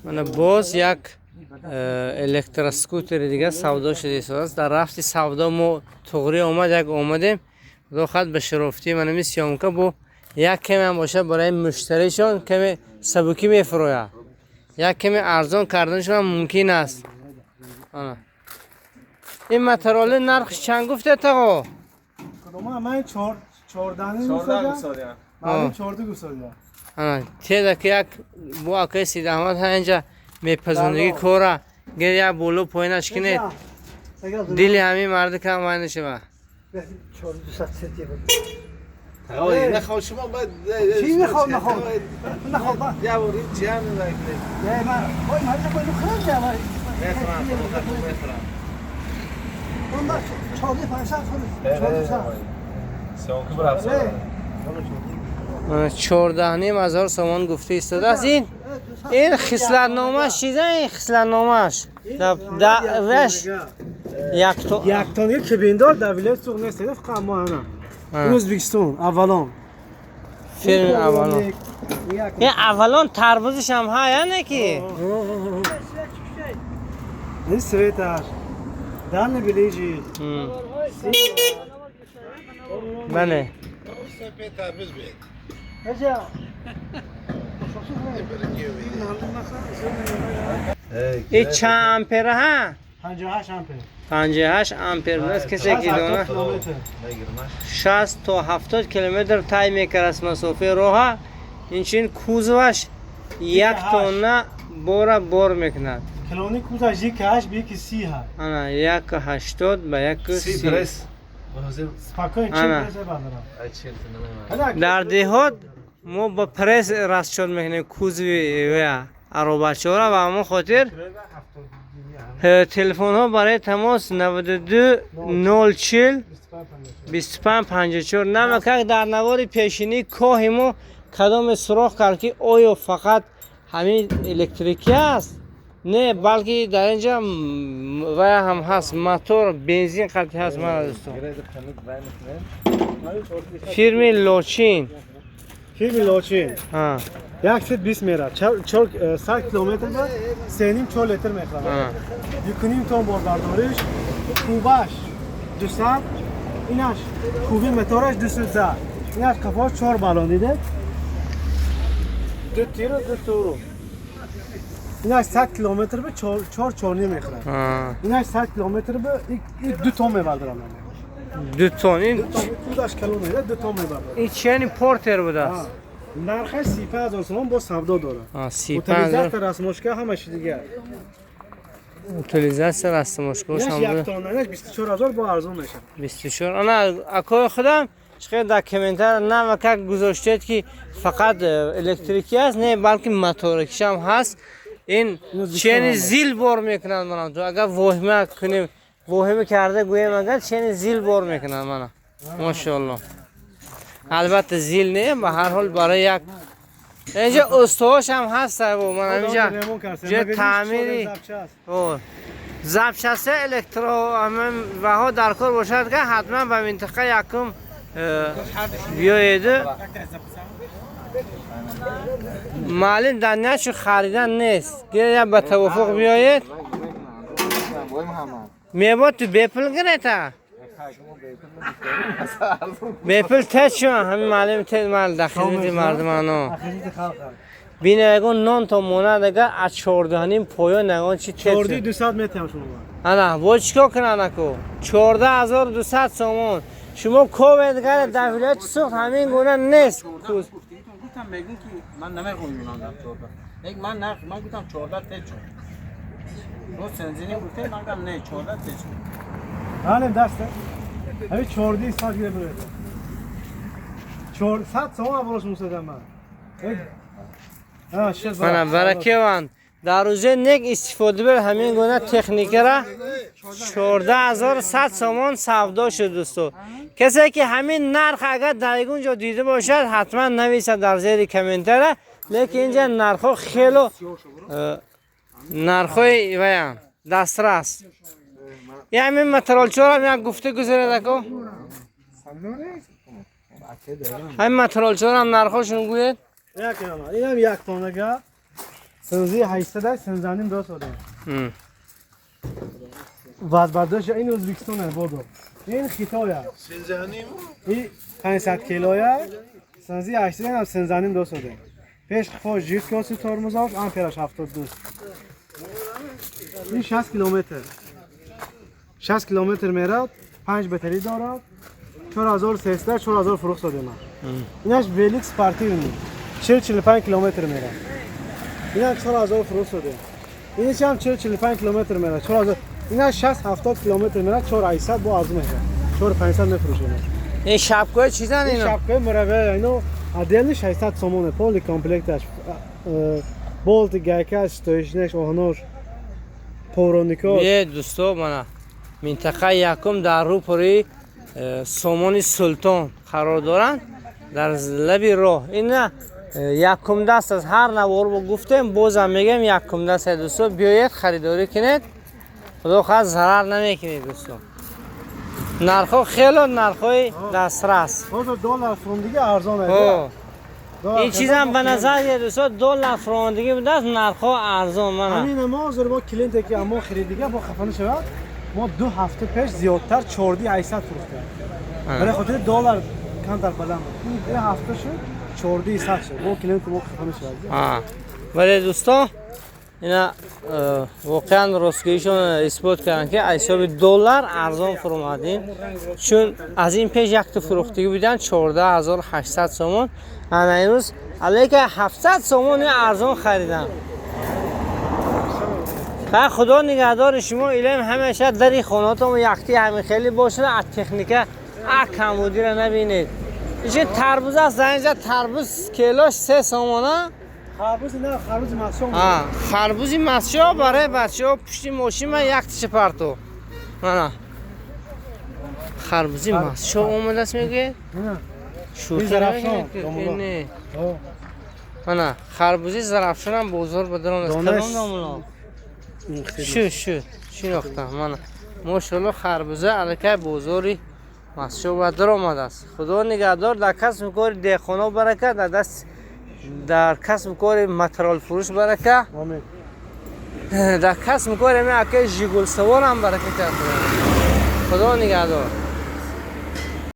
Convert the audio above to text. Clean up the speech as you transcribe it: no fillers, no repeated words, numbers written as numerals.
من باز یک الکتروسکوتر دیگه سودا شده است. در رفت سودا ما تغری آمدیم دو خط به شرافتی من میسیام که با یک کمی هم باشه برای مشتریشان کمی سبکی میفروید، یک کمی ارزان کردنشون هم ممکن است. این مترال نرخش چند گفته تا؟ من 14 گوساله. من 14 گوساله. تیده که یک با اکای سید احمد ها اینجا میپزندگی کورا گر یک بولو پایینش کنید دیلی همین مرد که همه نشه نخواه شما باید چی نخواه یا بورید چی هم نباید من باید نخواه جا باید اون با 14 پایسا خود 14,500 سامان گفته ایستاده است. این خصلت نامش چیزه؟ این خصلت نامش وش یک تانیه کبیندار در ولایت سوق نیست فقط ما هنم ازبکستان اولان فیلم اولان این اولان تربوزش هم های نه که این سویتر در نبیلیجی بله این چند امپره ها؟ 58 امپر 58 امپر است کسی که دونه 60 تا 70 کیلومتر طی میکنه از مسافه راه. این چین کوزوش یک تونه بار میکند. کلونی کوزش یک 8 به یک 30 ها. انا یک 80 به یک 30 پرس سپاکن چه پرس بردارم. در دهات ما با پرس راست شد میکنیم کوزوی و عربچه‌ها و همون خاطر تلفن ها برای تماس 92 040 25 54 نمکه در نوار پیشینی کاهی ما کدام سراخ کرد که آیا فقط همین الکتریکی است نه بلکه در اینجا و هم هست موتور بنزین قلبی هست. من دوستان فیرمی لوچین یک فیت 20 میره 100 کیلومتر با 3.5 4 لیتر میخوره یکنیم تون برداریش کوباش 200 ایناش کوبی موتورش 200 ایناش کفاش 4 بالون دیده 2 تیر و 2 تورو ایناش 100 کیلومتر به 4 چونی میخوره ایناش 100 کیلومتر به 2 تون میبردارم 2 تن این کوداش کلو میده 2 تون میبردارم این چنین پورتر بوده است. نرخش 35,000 تومان با سودا داره. 35,000 رسمشگاه همش دیگه. اوتیلیزاسیون رسمشگاه هم یک تانش 24,000 با ارزون میشه. 24 انا اکو خودم چقدر در کامنتر نه که گذاشتید که فقط الکتریکی است نه بلکه موتوریکش هم هست. این چین زیل بار میکنن منم تو اگر وهمه کنیم وهمه کرده گویم اگر چین زیل بار میکنن منم ماشاءالله. البته زیل نه به هر حال برای یک اینجا استواش هم هست و من اینجا جه تعمیری زبچسته الکترو و ها در کار باشد که حتما به منطقه یکم بیایید. معلوم دنیاشو خریدن نیست گره به توافق بیایید میباد تو بیپل گره بیپل تد شما همین معلم تد مال داخلی مردمانو بینه اگون نان تا مونه دیگه از 14 پایان نگون چی تد 4200 میتونم شما انا با چیکار کنن اکو 14200 سامان شما کو دیگه در ولایت سوخت همین گونه نیست. گفتم میگن که من نمیخونم در 14 من گفتم 14 تد شد رو سنزینی گفته من گفتم نه 14 تد شد حالا دسته همین 14 ساعت گیره بره 400 ساعت اولش موسیدم من برکه وان در روزه نک استفاده بر همین گونه تکنیک را 14100 سامان سودا شد دوستو. کسی که همین نرخ اگر در اونجا دیده باشد حتما نویسه در زیر کامنتر. لیکن اینجا نرخ خیلی نرخای ویا دسترس. یعنی مترال چهار هم یک گفته گذاره دکو همین مترال چهار هم نرخاشون گوید اینم یک تانگه سنزی 800 است، سنزانیم 200 است. برداشت این ازبکستانه بودو. این خیتایا. سنزانیم این 500 کیلویا. سنزی 800 هم سنزانیم 200 است. پیش خواهد جیت کاسی ترمزاش آمپیرش 72. این 60 کیلومتر. 60 کیلومتر میرد، 5 بطری دارد. 4300 4000 فروخت شده من. اینش ویلیکس پارتیونی. 40-45 کیلومتر میره. اینا 4000 فروخت شده. اینش هم 40-45 کیلومتر میره. 4000. اینا 60-70 کیلومتر میره. 4800 با ارزون میشه. 4500 نفروشه. این شبکه چیزن این اینا؟ شبکه مروه اینو عدل 600 سومونه پولی کامپلکتش. بولت گایکاش تویشنش اوهنوش. پورونیکو. یه دوستو مانا منطقه یکم در رو پری سامان سلطان قرار دارن در لبی راه. این یکم دست از هر نوار رو گفتیم، بازم میگم یکم دست دوستو بیاید خریداری کنید، خدا خواهد ضرر نمیکنید دوستو. نرخ خیلی نرخ دسترس. $2 فرم ارزانه. اوه. این چیز هم به نظر یه دوستا $2 فرماندگی بوده است، نرخ ارزان منه. همین ما زور با کلینتی که ما خریدیگه با خفنه شود ما 2 هفته پیش زیادتر 4800 فروختیم. برای خاطر $1 کم در بلند بود. این هفته شد 4800 شد. با کلینت ما خفنه شود. ولی دوستا اینا واقعا راستگیشون اثبات کردن که حساب $1 ارزان فروختیم، چون از این پیش یک تا فروختگی بودن 14800 سومون، انا امروز علیه 700 سومون ارزان خریدم. خدا نگهدار شما. ایلم همیشه در خانه‌تون یختی همین خیلی باشه، از تکنیک کمودی را نبینید. این تربوز است، اینجا تربوز کیلوش 3 سومونه. خربوز نه، خربوز مسشو. خربوزی مسشو برای بچه‌ها پشت ماشین من یک تیشه پرتو. نه خربوزی مسشو اومده است میگه؟ نه. شوخی زرافشان. نه. نه خربوزی زرافشان هم بزرگ بدرون است. کدام شو نقطه من ماشاءالله خربوزه الکه بزرگی مسشو بدر آمده است. خدا نگهدار. در کسب کار دهخانه برکت، در کسب کار مترال فروش برکت، آمین. در کسب کار همین اکه ژیگول سوار هم برکت. خدا نگهدار.